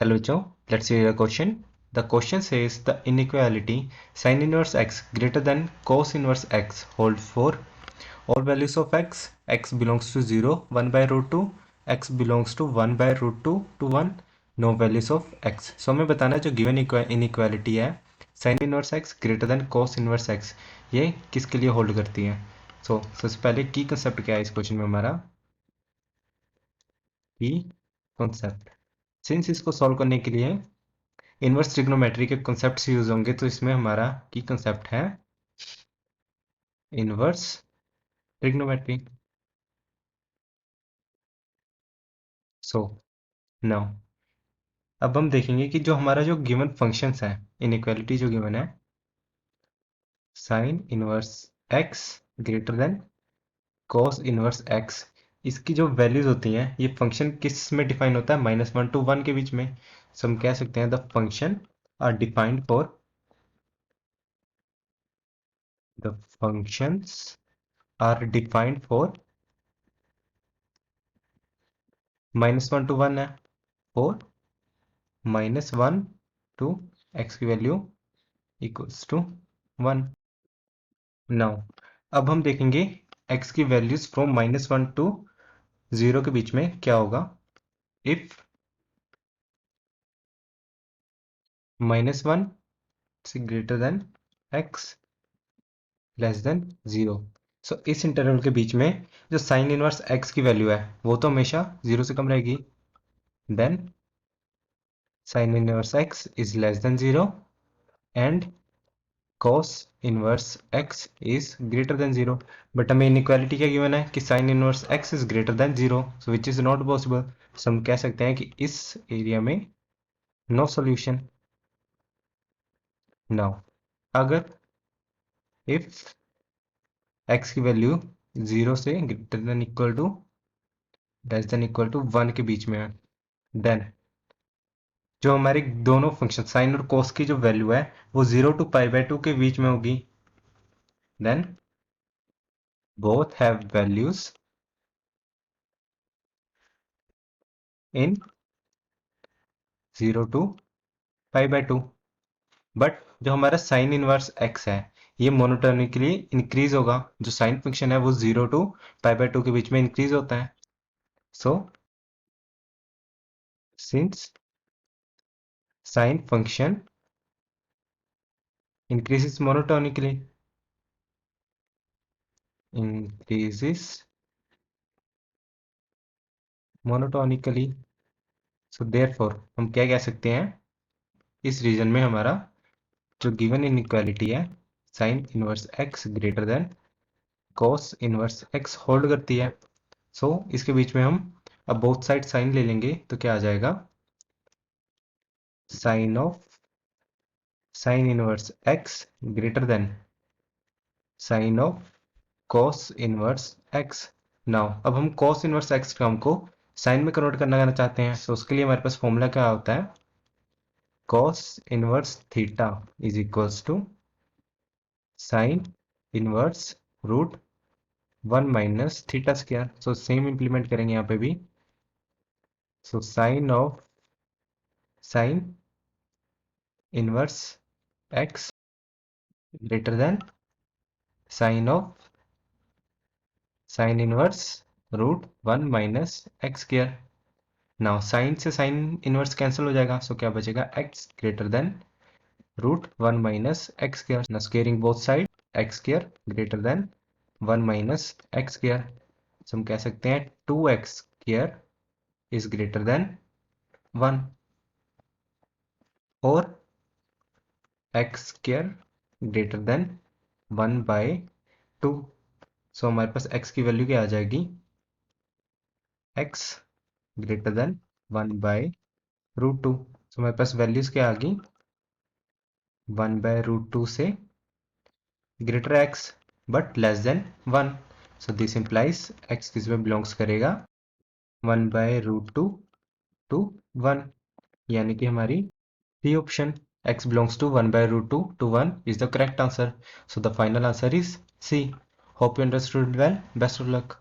Hello Joe, let's see the question. The question says the inequality sin inverse x greater than cos inverse x hold for all values of x, x belongs to 0, 1 by root 2, x belongs to 1 by root 2 to 1, no values of x. So हमें बताना है जो given inequality है sin inverse x greater than cos inverse x ये किसके लिए hold करती है. So सबसे पहले की कंसेप्ट क्या है इस क्वेश्चन में हमारा की कंसेप्ट. सिंस इसको सॉल्व करने के लिए इनवर्स ट्रिग्नोमेट्री के कॉन्सेप्ट्स यूज होंगे तो इसमें हमारा की कंसेप्ट है इनवर्स ट्रिग्नोमेट्री. सो नाउ अब हम देखेंगे कि जो हमारा जो गिवन फंक्शंस है इनइक्वालिटी जो गिवन है sine inverse x greater than cos inverse x, इसकी जो वैल्यूज होती हैं ये फंक्शन किस में डिफाइन होता है -1 to 1 के बीच में. सो हम कह सकते हैं the function are defined for the functions are defined for -1 to 1 है फॉर -1 to x की वैल्यू इक्वल्स टू 1. नाउ अब हम देखेंगे x की वैल्यूज फ्रॉम -1 to 0 के बीच में क्या होगा इफ -1 से greater than x less than 0. So इस इंटरवल के बीच में जो साइन इनवर्स x की वैल्यू है वो तो हमेशा 0 से कम रहेगी. Then sine inverse x is less than 0 and cos inverse x is greater than 0. But हमें इनइक्वालिटी क्या गिवन है कि sin inverse x is greater than 0, so which is not possible. so हम कह सकते हैं कि इस एरिया में नो सॉल्यूशन. नाउ अगर इफ x की वैल्यू 0 से greater than equal to less than equal to 1 के बीच में है देन जो हमारे दोनों फंक्शन साइन और कोस की जो वैल्यू है वो 0 to π/2 के बीच में होगी. Then both have values in 0 to π/2. But जो हमारा साइन इनवर्स x है ये मोनोटोनिकली इंक्रीज होगा. जो साइन फंक्शन है वो 0 to π/2 के बीच में इंक्रीज होता है. So since sine function increases monotonically so therefore हम क्या कह सकते हैं इस रीजन में हमारा जो गिवन इनइक्वालिटी है sign inverse x greater then cos inverse x hold करती है. सो इसके बीच में हम अब बोथ साइड साइन ले लेंगे तो क्या आ जाएगा sine of sine inverse x greater than sine of cos inverse x. Now अब हम cos इनवर्स x टर्म को साइन में कन्वर्ट करना चाहते हैं. तो उसके लिए हमारे पास फॉर्मूला क्या होता है cos inverse theta is equals to sine inverse root 1 minus theta square. So same implement करेंगे यहाँ पे भी. So sine of sine inverse x greater than sine of sine inverse root 1 minus x square. Now sine से sine inverse cancel हो जाएगा. So क्या बचेगा x greater than root 1 minus x square. Now squaring both side x square greater than 1 minus x square. सो हम कह सकते हैं 2x square is greater than 1 और x square greater than 1 by 2. So हमारे पास x की वैल्यू क्या आ जाएगी x greater than 1 by root 2. So हमारे पास वैल्यूज क्या आ गई 1 बाय रूट 2 से greater x but less than 1. So this implies x किस में बिलोंग्स करेगा 1 बाय रूट 2 टू 1, यानी कि हमारी C option x belongs to 1 by root 2 to 1 is the correct answer. So the final answer is C. Hope you understood well. Best of luck.